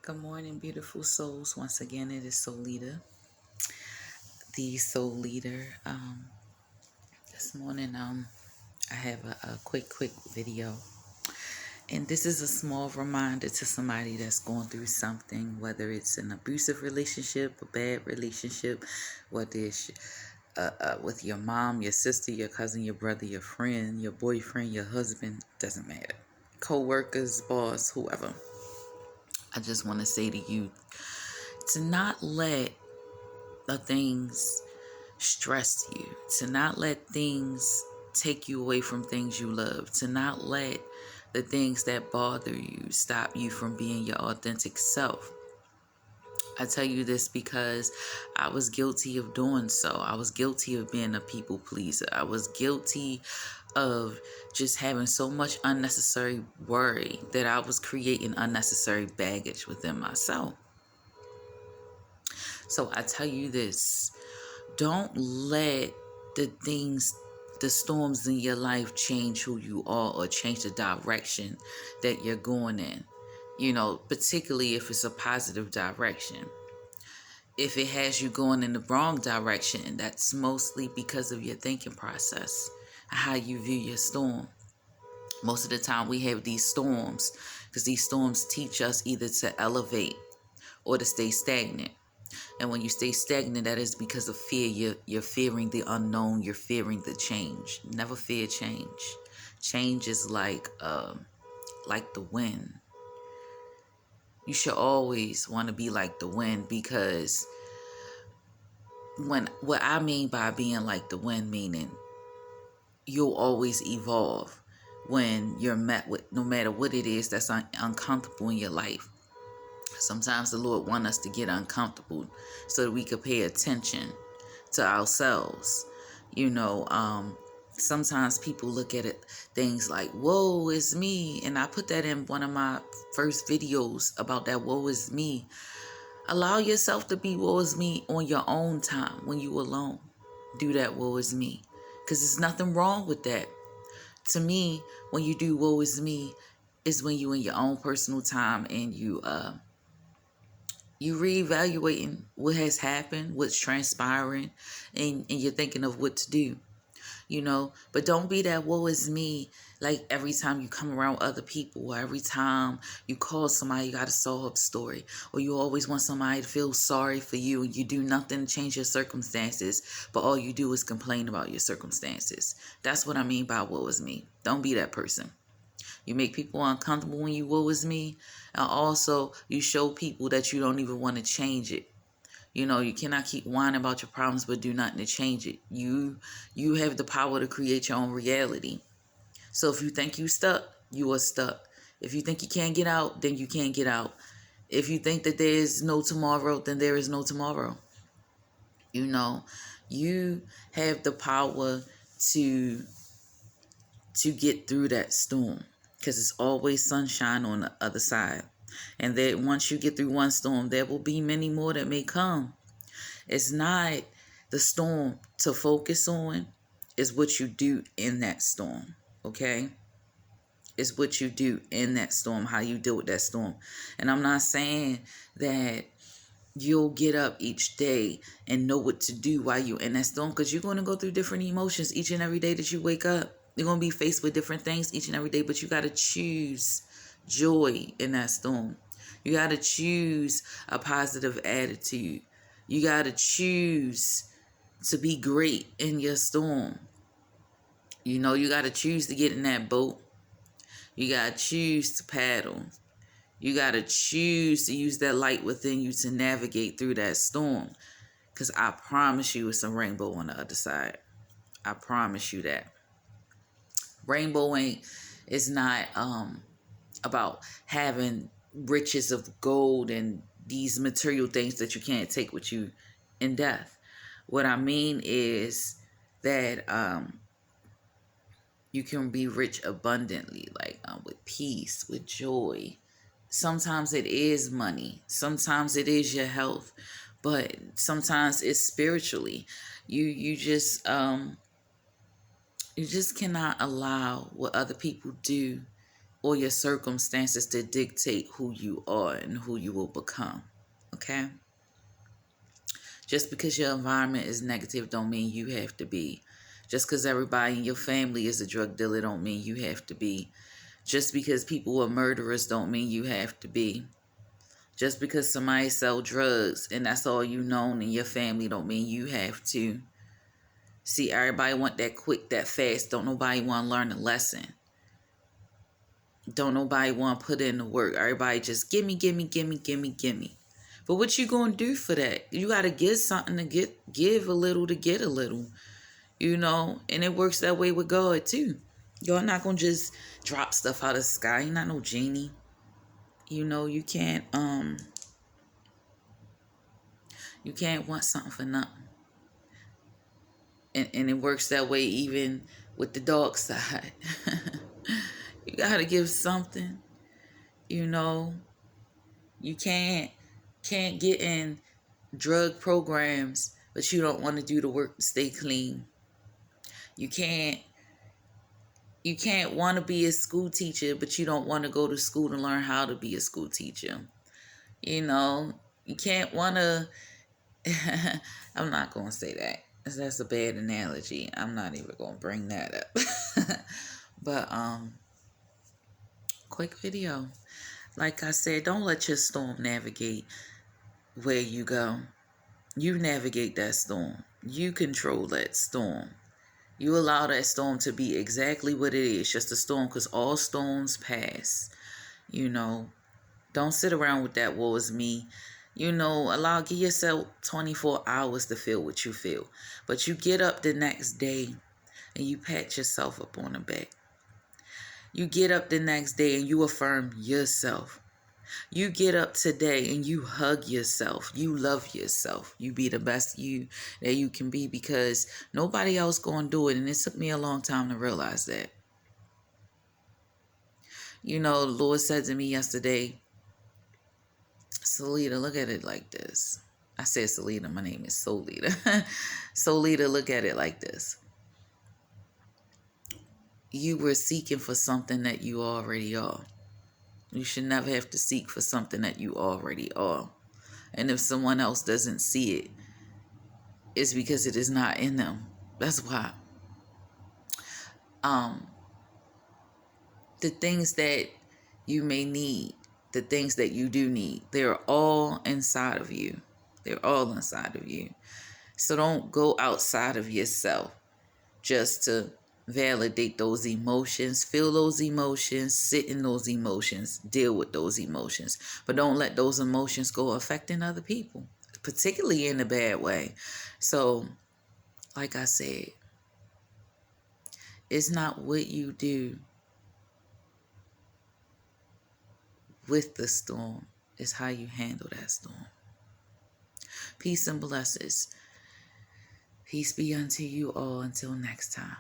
Good morning, beautiful souls. Once again, it is Solita, the soul leader. This morning, I have a quick video, and this is a small reminder to somebody that's going through something, whether it's an abusive relationship, a bad relationship, whether it's with your mom, your sister, your cousin, your brother, your friend, your boyfriend, your husband, doesn't matter. Co-workers, boss, whoever. I just want to say to you to not let the things stress you, to not let things take you away from things you love, to not let the things that bother you stop you from being your authentic self. I tell you this because I was guilty of doing so. I was guilty of being a people pleaser. I was guilty of just having so much unnecessary worry that I was creating unnecessary baggage within myself. So I tell you this, don't let the storms in your life change who you are or change the direction that you're going in. Particularly if it's a positive direction. If it has you going in the wrong direction, that's mostly because of your thinking process, how you view your storm. Most of the time we have these storms because these storms teach us either to elevate or to stay stagnant. And when you stay stagnant, that is because of fear. You're fearing the unknown. You're fearing the change. Never fear change. Change is like the wind. You should always want to be like the wind, because what I mean by being like the wind, meaning you'll always evolve when you're met with, no matter what it is that's uncomfortable in your life. Sometimes the Lord wants us to get uncomfortable so that we could pay attention to ourselves. Sometimes people look at it, things like, woe is me. And I put that in one of my first videos about that woe is me. Allow yourself to be woe is me on your own time when you alone. Do that woe is me. Because there's nothing wrong with that. To me, when you do woe is me, is when you in your own personal time and you reevaluating what has happened, what's transpiring, and you're thinking of what to do, But don't be that woe is me, like every time you come around other people, or every time you call somebody, you got a sob story, or you always want somebody to feel sorry for you, and you do nothing to change your circumstances, but all you do is complain about your circumstances. That's what I mean by woe is me. Don't be that person. You make people uncomfortable when you woe is me. And also, you show people that you don't even want to change it. You cannot keep whining about your problems but do nothing to change it. You have the power to create your own reality. So if you think you stuck, you are stuck. If you think you can't get out, then you can't get out. If you think that there is no tomorrow, then there is no tomorrow. You have the power to get through that storm, because it's always sunshine on the other side. And that once you get through one storm, there will be many more that may come. It's not the storm to focus on, it's what you do in that storm, okay? It's what you do in that storm, how you deal with that storm. And I'm not saying that you'll get up each day and know what to do while you're in that storm, because you're going to go through different emotions each and every day that you wake up. You're going to be faced with different things each and every day, but you got to choose joy in that storm. You got to choose a positive attitude. You got to choose to be great in your storm. You got to choose to get in that boat. You got to choose to paddle. You got to choose to use that light within you to navigate through that storm. Because I promise you it's a rainbow on the other side. I promise you that. Rainbow is not about having riches of gold and these material things that you can't take with you in death. What I mean is that you can be rich abundantly, like with peace, with joy. Sometimes it is money. Sometimes it is your health. But sometimes it's spiritually. You just cannot allow what other people do or your circumstances to dictate who you are and who you will become. Okay? Just because your environment is negative don't mean you have to be. Just because everybody in your family is a drug dealer don't mean you have to be. Just because people are murderers don't mean you have to be. Just because somebody sell drugs and that's all you known in your family don't mean you have to. See, everybody want that quick, that fast. Don't nobody want to learn a lesson. Don't nobody want to put in the work. Everybody just gimme, gimme, gimme, gimme, gimme. But what you gonna do for that? You gotta give something to give a little to get a little. You know, and it works that way with God too. You're not gonna just drop stuff out of the sky. You're not no genie. You know, you can't want something for nothing. And it works that way even with the dark side. You gotta give something. You know, you can't get in drug programs, but you don't want to do the work to stay clean. You can't want to be a school teacher, but you don't want to go to school to learn how to be a school teacher. You know, you can't want to. I'm not going to say that. That's a bad analogy. I'm not even going to bring that up. But quick video. Like I said, don't let your storm navigate where you go. You navigate that storm. You control that storm. You allow that storm to be exactly what it is, just a storm, because all storms pass. You know, don't sit around with that woe is me. You know, give yourself 24 hours to feel what you feel. But you get up the next day and you pat yourself up on the back. You get up the next day and you affirm yourself. You get up today and you hug yourself. You love yourself. You be the best you that you can be, because nobody else gonna do it. And it took me a long time to realize that. You know, the Lord said to me yesterday, Solita, look at it like this. I said Solita, my name is Solita. Solita, look at it like this. You were seeking for something that you already are. You should never have to seek for something that you already are. And if someone else doesn't see it, it's because it is not in them. That's why. The things that you may need, the things that you do need, they're all inside of you. They're all inside of you. So don't go outside of yourself just to validate those emotions, feel those emotions, sit in those emotions, deal with those emotions. But don't let those emotions go affecting other people, particularly in a bad way. So, like I said, it's not what you do with the storm, it's how you handle that storm. Peace and blessings. Peace be unto you all until next time.